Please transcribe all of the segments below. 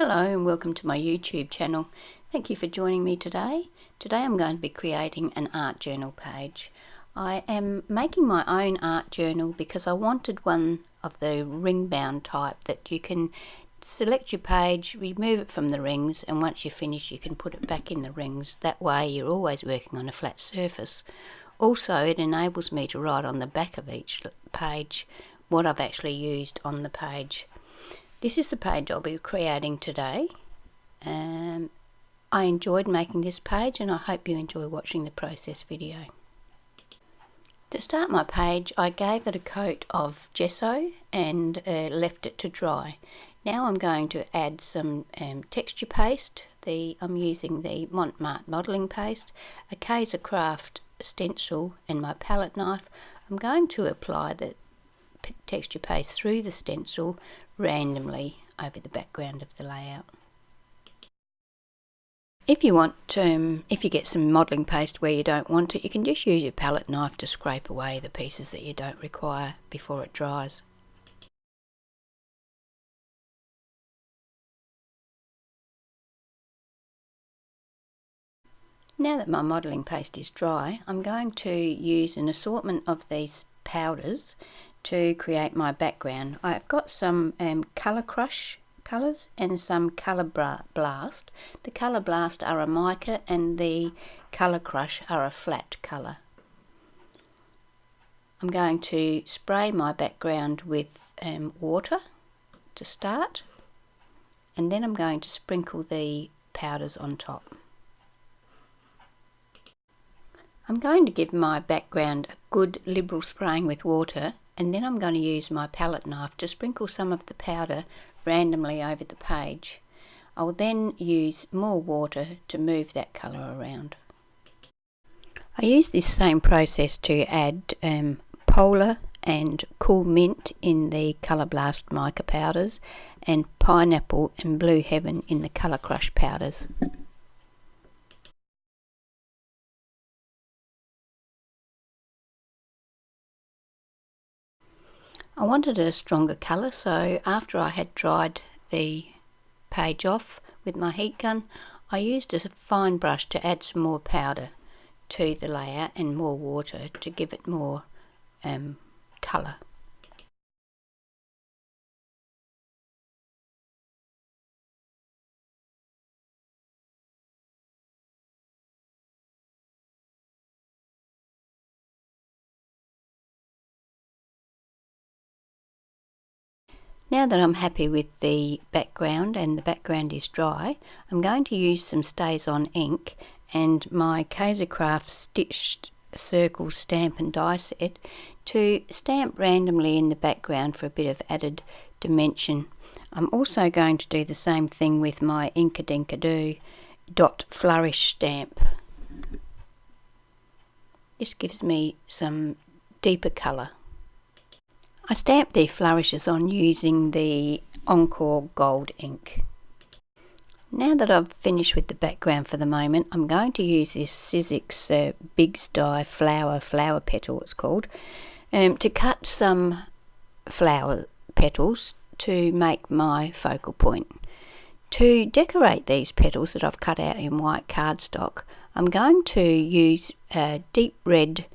Hello and welcome to my YouTube channel. Thank you for joining me today. Today I'm going to be creating an art journal page. I am making my own art journal because I wanted one of the ring bound type that you can select your page, remove it from the rings, and once you're finished you can put it back in the rings. That way you're always working on a flat surface. Also, it enables me to write on the back of each page what I've actually used on the page. This is the page I'll be creating today. I enjoyed making this page and I hope you enjoy watching the process video. To start my page, I gave it a coat of gesso and left it to dry. Now I'm going to add some texture paste. I'm using the Montmartre modelling paste, a Kaiser Craft stencil and my palette knife. I'm going to apply the texture paste through the stencil randomly over the background of the layout. If you get some modelling paste where you don't want it, you can just use your palette knife to scrape away the pieces that you don't require before it dries. Now that my modelling paste is dry, I'm going to use an assortment of these powders to create my background. I've got some Colour Crush colours and some Colour Blast. The Colour Blast are a mica and the Colour Crush are a flat colour. I'm going to spray my background with water to start, and then I'm going to sprinkle the powders on top. I'm going to give my background a good liberal spraying with water, and then I'm going to use my palette knife to sprinkle some of the powder randomly over the page. I will then use more water to move that colour around. I use this same process to add Polar and Cool Mint in the Colour Blast mica powders and Pineapple and Blue Heaven in the Colour Crush powders. I wanted a stronger colour, so after I had dried the page off with my heat gun, I used a fine brush to add some more powder to the layout and more water to give it more colour. Now that I'm happy with the background and the background is dry, I'm going to use some Stays-On ink and my Kaiser Craft Stitched Circle stamp and die set to stamp randomly in the background for a bit of added dimension. I'm also going to do the same thing with my Inkadinkado Dot Flourish stamp. This gives me some deeper colour. I stamped the flourishes on using the Encore Gold ink. Now that I've finished with the background for the moment, I'm going to use this Sizzix Big's Die flower petal it's called, to cut some flower petals to make my focal point. To decorate these petals that I've cut out in white cardstock, I'm going to use a deep red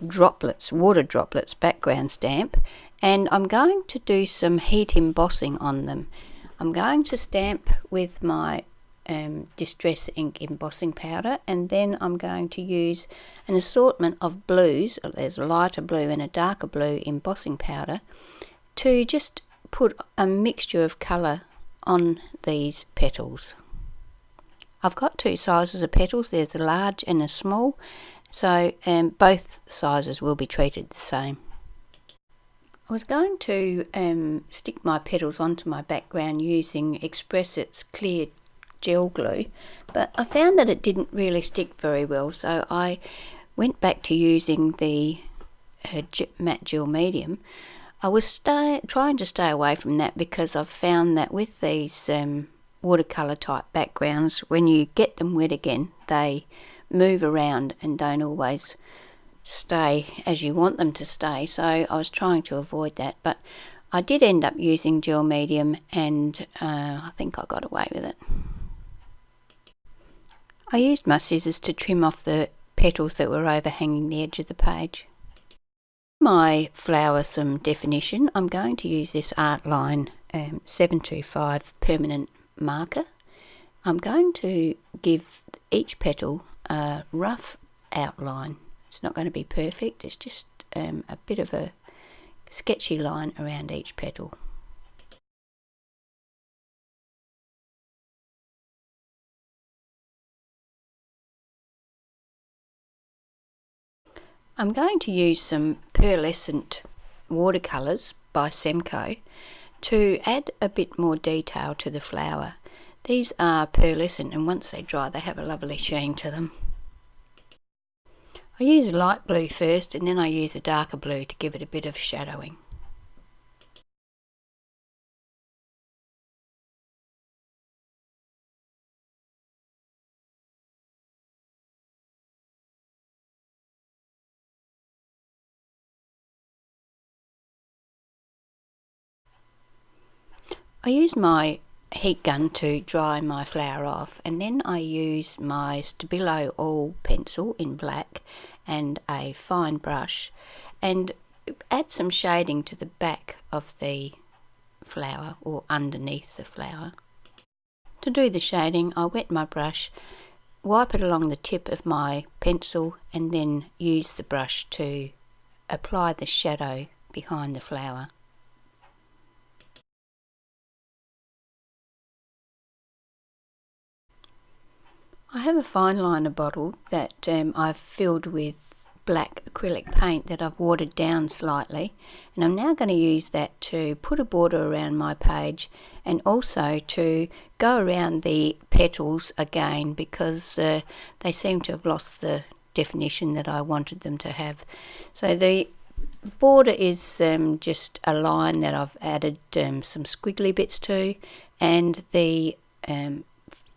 droplets, water droplets background stamp, and I'm going to do some heat embossing on them. I'm going to stamp with my Distress ink embossing powder, and then I'm going to use an assortment of blues. There's a lighter blue and a darker blue embossing powder to just put a mixture of colour on these petals. I've got two sizes of petals, there's a large and a small, so both sizes will be treated the same. I was going to stick my petals onto my background using Express-It's clear gel glue, but I found that it didn't really stick very well, so I went back to using the matte gel medium. I was trying to stay away from that because I've found that with these watercolour type backgrounds, when you get them wet again, they move around and don't always stay as you want them to stay, so I was trying to avoid that. But I did end up using gel medium, and I think I got away with it. I used my scissors to trim off the petals that were overhanging the edge of the page. My flower some definition, I'm going to use this Artline 725 permanent marker. I'm going to give each petal a rough outline. It's not going to be perfect, it's just a bit of a sketchy line around each petal. I'm going to use some pearlescent watercolours by Semco to add a bit more detail to the flower. These are pearlescent, and once they dry they have a lovely sheen to them. I use light blue first, and then I use a darker blue to give it a bit of shadowing. I use my heat gun to dry my flower off, and then I use my Stabilo oil pencil in black and a fine brush and add some shading to the back of the flower or underneath the flower. To do the shading, I wet my brush, wipe it along the tip of my pencil, and then use the brush to apply the shadow behind the flower. I have a fine liner bottle that I've filled with black acrylic paint that I've watered down slightly, and I'm now going to use that to put a border around my page and also to go around the petals again, because they seem to have lost the definition that I wanted them to have. So the border is just a line that I've added some squiggly bits to, and the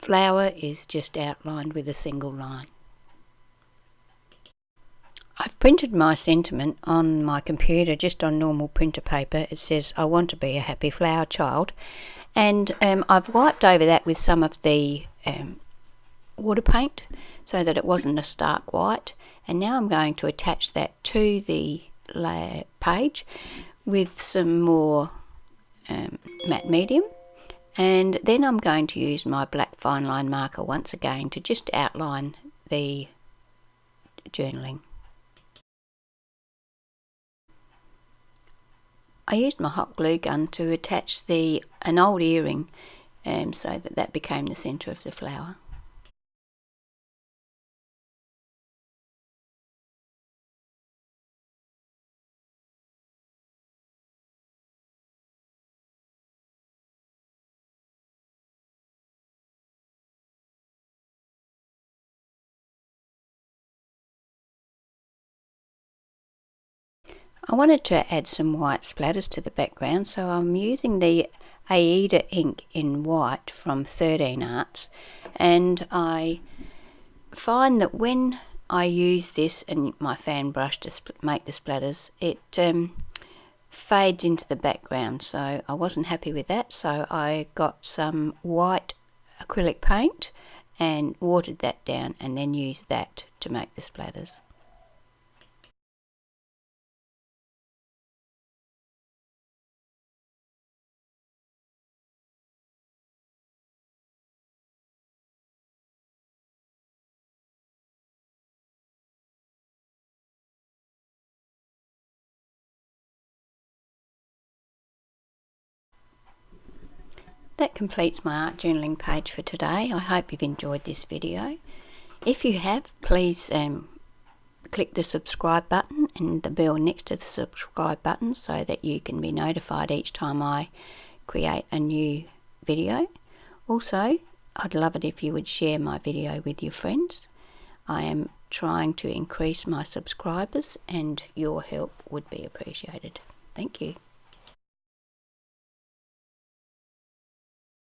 flower is just outlined with a single line. I've printed my sentiment on my computer just on normal printer paper. It says, "I want to be a happy flower child," and I've wiped over that with some of the water paint so that it wasn't a stark white, and now I'm going to attach that to the page with some more matte medium. And then I'm going to use my black fine line marker once again to just outline the journaling. I used my hot glue gun to attach an old earring so that became the centre of the flower. I wanted to add some white splatters to the background, so I'm using the Aida ink in white from 13 Arts, and I find that when I use this and my fan brush to make the splatters, it fades into the background, so I wasn't happy with that, so I got some white acrylic paint and watered that down and then used that to make the splatters. That completes my art journaling page for today. I hope you've enjoyed this video. If you have, please click the subscribe button and the bell next to the subscribe button so that you can be notified each time I create a new video. Also, I'd love it if you would share my video with your friends. I am trying to increase my subscribers and your help would be appreciated. Thank you.